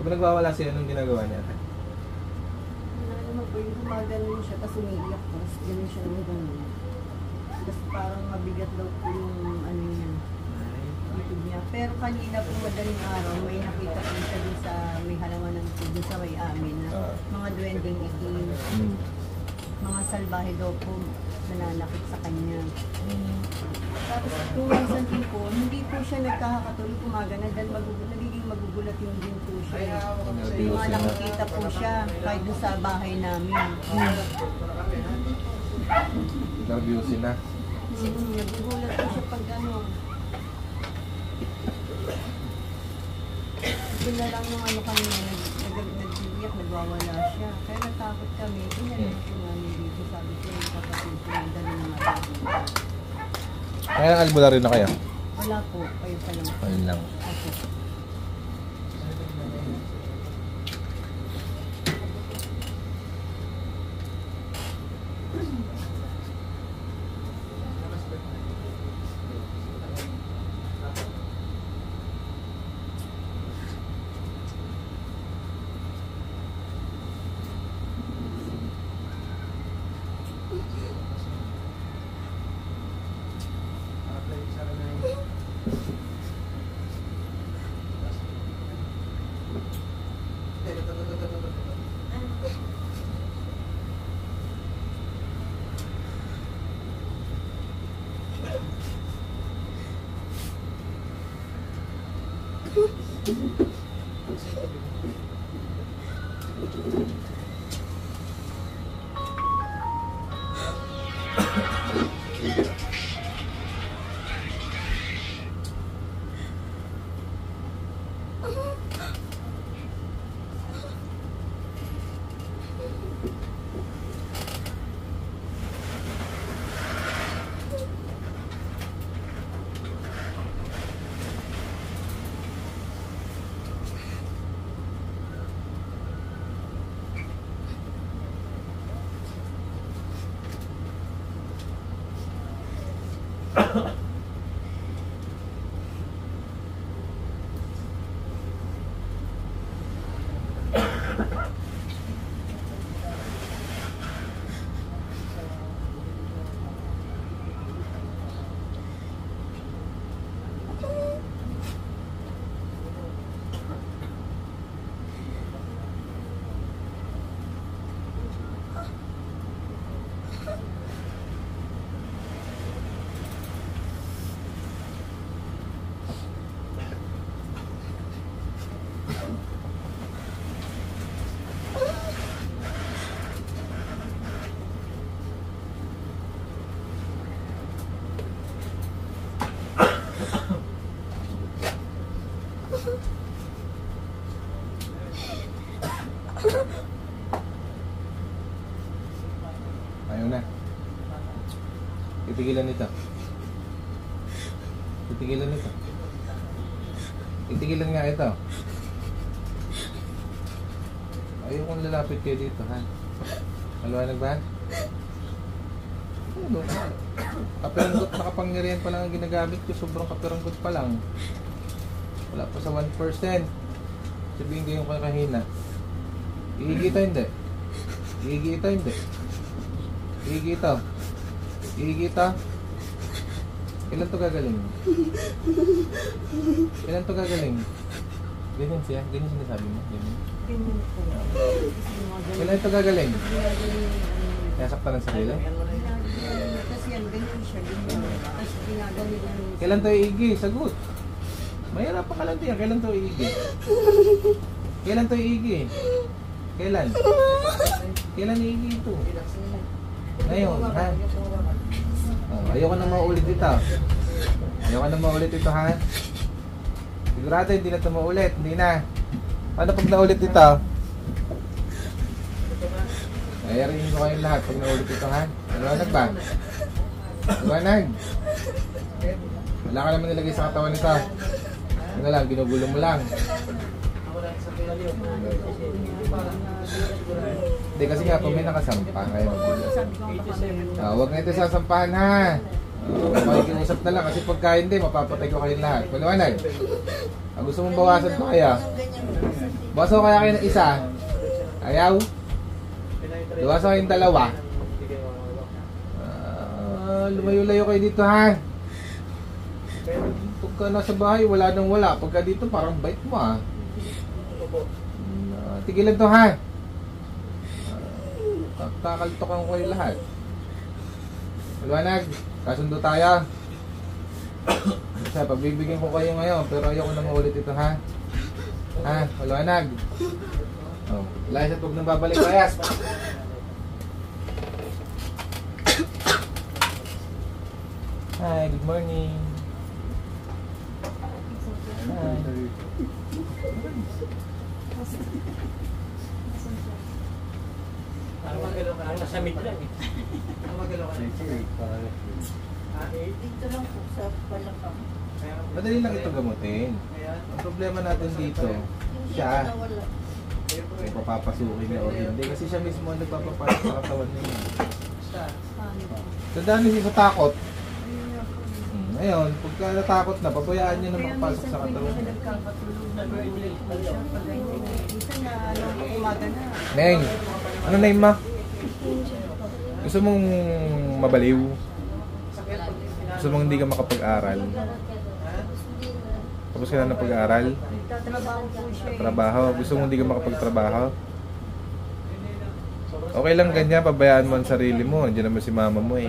Pag nagwawala siya, anong ginagawa niya? Wala naman po, yung gumagano'n siya, tapos umiiyak po, tapos gano'n siya naman gano'n. Tapos parang mabigat daw po yung ano niya, likod niya. Pero kanina po madaling araw, may nakita po siya dun sa may halaman ng dun sa may amin na mga duwending itim. Mga salbahe daw po nananakit sa kanya. Tapos kung minsan din po, hindi po siya nagkakatuloy kumagana dahil nagiging magugulat yung din po siya. May mga nakikita po siya kahit doon sa bahay namin. Nervyusin na. Nagugulat po siya pag ano. Doon na lang yung ano kanina, nag-iiyak, nagwawala siya. Kaya natakot kami, pinalala po namin dito. Sabi ko yung kapatid ko, dali na matapos. Kaya albularyo na kayo? Wala po, kayo pa lang. Ayun lang. Ako. Ayaw na. Titigilan nito. Titigilan nito. Titigilan nga ito. Ayaw kong lalapit kayo dito, ha? Maliwanag ba? Ano? Kapiranggot na kapangyarihan pa lang ang ginagamit ko. Sobrang kapiranggot pa lang. Wala pa sa 1%. Sabihin ko yung kakahina. Iigita hindi. Iigita hindi. Iigita. Iigita. Kailan to gagaling? Kailan to gagaling? Ganyan siya? Ganyan sinasabi mo? Ganyan. Ganyan po. Kailan to gagaling? Nasaktan ng sarili? Tapos yan, ganyan siya. Tapos ginagaling. Kailan to iigi? Sagot. Mahirap pa ka lang diyan. Kailan to iigi? Kailan to iigi? Kailan? Kailan iigi ito? Ngayon, ha? Oh, ayoko na maulit ito. Ayoko na maulit ito, ha? Sigurado hindi na ito maulit. Hindi na. Paano pag naulit ito? Ayarin ko kayong lahat pag naulit ito, ha? Liwanag ba? Liwanag. Wala ka naman nilagay sa katawan nito. Ano lang, ginugulong mo lang. Hindi kasi nga kung may nakasampa kayo. Huwag na ito sasampahan, ha. Makikiusap na lang kasi pagka hindi, mapapatay ko kayong lahat. Paliwanag. Gusto mong bawasan ko kaya? Baso kaya kayo ng isa? Ayaw? Baso kayong dalawa? Lumayo-layo kayo dito ha. Pagka nasa bahay, wala nang wala. Pagka dito, parang bait mo ha. Tigilan to ha. Kakaltokan ko kayo lahat. Maliwanag, kasundo tayo. Kasi pagbibigyan ko kayo ngayon, pero ayoko na maulit ito ha. Ha, maliwanag. Oh, layas at huwag nang babalik layas. Hi, good morning. Hi. Parang magalaw ka. Nasa mid lang eh. Ano magalaw ka? Dito lang po sa balakang. Madali lang ito gamutin. Ang problema natin dito, siya. Kung papapasukin niya o hindi. Kasi siya mismo ang nagpapapasok sa katawan niya. Tandaan niyo siya sa takot. Ngayon, pagka natakot na, pabayaan niyo na makapasok sa katawan niya. Neng, ano name ma? Gusto mong mabaliw? Gusto mong hindi ka makapag-aral? Tapos ka na ng pag-aaral? Trabaho? Gusto mong hindi ka makapagtrabaho? Okay lang ganyan, pabayaan mo ang sarili mo. Andiyan naman si mama mo eh.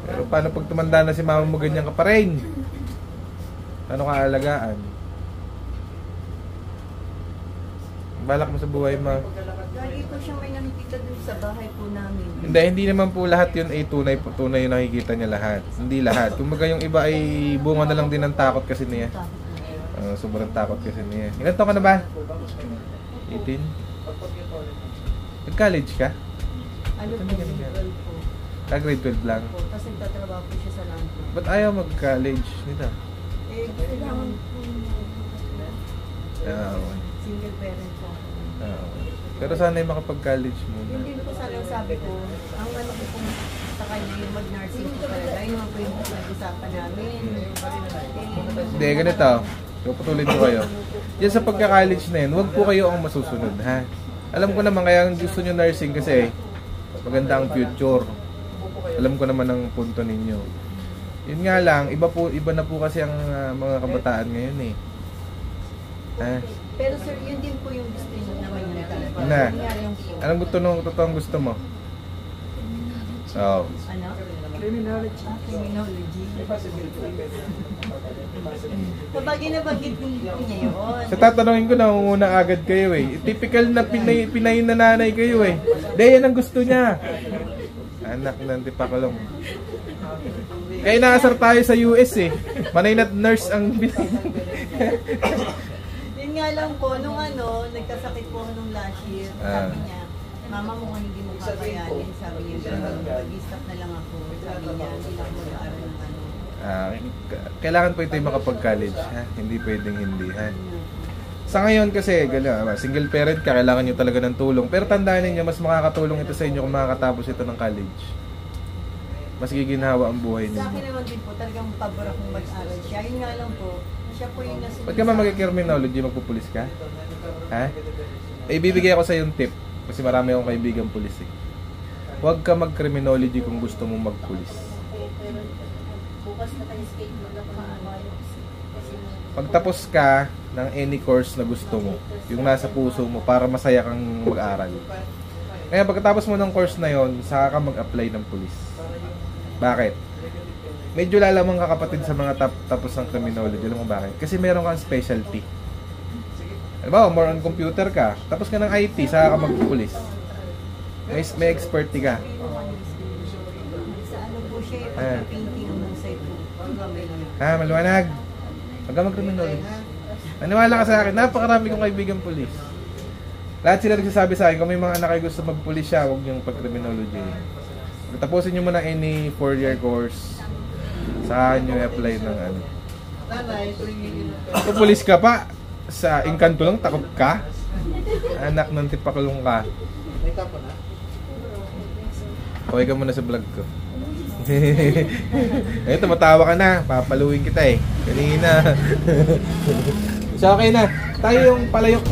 Pero paano pag tumanda na si mama mo, ganyan ka pa rin? Ano ka alagaan? Balak mo sa buhay ma? Lagi po siya may nakikita dun sa bahay po namin. Hindi naman po lahat yun ay tunay yung nakikita niya lahat. Hindi lahat. Kumbaga yung iba ay bunga na lang din ng takot kasi niya. Sobrang takot kasi niya. Ilan taon ka na ba? 18? Nag-college ka? Ano po, grade 12 po. Grade 12 lang. Tapos nagtatrabaho po siya sa landlord. Ba't ayaw mag-college nito? Kailangan po Okay. single parent po. Okay. Pero sana yung makapag-college muna. Hindi po sana sabi ko, ang ano ko po sa kanya yung mag-nursing po talaga. Ayun naman po yung nag-usapan namin. Hindi, ganito. Puputulin ko kayo. Yan sa pagka-college na yun, huwag po kayo ang masusunod, ha? Alam ko naman kaya gusto nyo nursing kasi maganda ang future. Alam ko naman ang punto ninyo. Yun nga lang, iba na po kasi ang mga kabataan ngayon eh. Ha? Pero sir, yun din po yung gusto nyo naman yun talaga. Na. Nangyari yung po. Anong totoong gusto mo? Ano? Criminology. Criminology. Sabagay na bagay niya yun. Sa tatanungin ko, nangunguna agad kayo eh. Typical na Pinay na nanay kayo eh. Dahil yan ang gusto niya. Anak ng tipakalong. Kaya inaasar tayo sa US eh. Manay na nurse ang Yun nga lang po, nung nagkasakit po ako nung last year, sabi niya, mama mo nga hindi mo kakayanin, sabi niya, mag-stop na lang ako, sabi niya, hindi lang mo mag-aaral ng kailangan po ito yung makapag-college, ha? Hindi pwedeng hindi, ha? Sa ngayon kasi, single parent ka, kailangan nyo talaga ng tulong. Pero tandaan niyo, mas makakatulong ito sa inyo kung makakatapos ito ng college. Mas giginhawa ang buhay niyo. Sa akin naman din po, talagang pabor akong mag-aaral siya. Yun nga lang po, siya po yung nasa... Ba't ka ba mag-criminology, magpupulis ka? Ha? Ibibigay ako sa yung tip. Kasi marami akong kaibigan pulis eh. Huwag ka mag-criminology kung gusto mong magpulis. Pagtapos ka ng any course na gusto mo, yung nasa puso mo, para masaya kang mag-aral. Kaya pagkatapos mo ng course na yon, saka ka mag-apply ng pulis. Bakit? Medyo lalamang ka kapatid sa mga tapos ng criminology. Alam mo bakit? Kasi meron kang specialty. Alam mo, more on computer ka. Tapos ka ng IT, saka ka mag-pulis. May expertise ka. Sa ano po siya, yung painting ng side po. Ha, maliwanag. Huwag ka mag-criminology. Naniwala ka sa akin, napakarami kong kaibigan pulis. Lahat sila nagsasabi sa akin, kung may mga anak kayo gusto magpulis siya, huwag niyong pag-criminology. Tapusin niyo muna any 4-year course. Saan niyo i-apply ng ano. Kung pulis ka pa, sa Encanto lang, takot ka. Anak ng tipakulong ka. Okay ka muna sa vlog ko. Ito, matawa ka na. Papaluin kita eh. Kanina. So, okay na. Tayo yung palayok.